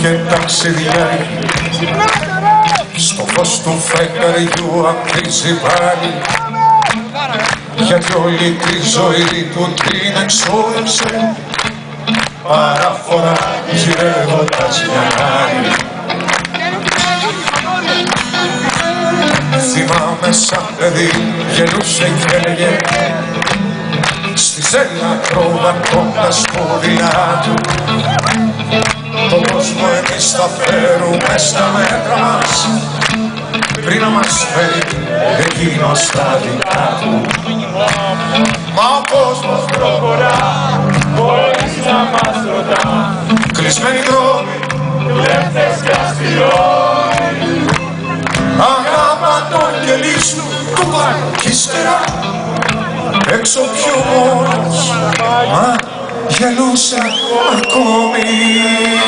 και ταξιδιάρι, στο φως του φεγγαριού αγγίζει πάλι, γιατί όλη τη ζωή του την εξόδευσε παράφορα γυρεύοντας μια άλλη. Θυμάμαι σαν παιδί γελούσε και έλεγε στη ζέλα κροβαρκώντας σπουδιά του, τον κόσμο εμείς θα φέρουμε στα μέτρα μας πριν να μας φέρει εκείνος στα δικά του. Μα ο κόσμος προχωρά χωρίς να μας ρωτά, κλεισμένοι δρόμοι, κλέφτες και αστυνόμοι, αγάπα τον κελίσου του πάνω κι ύστερα έξω πιο μόνος, μα γελούσε ακόμη.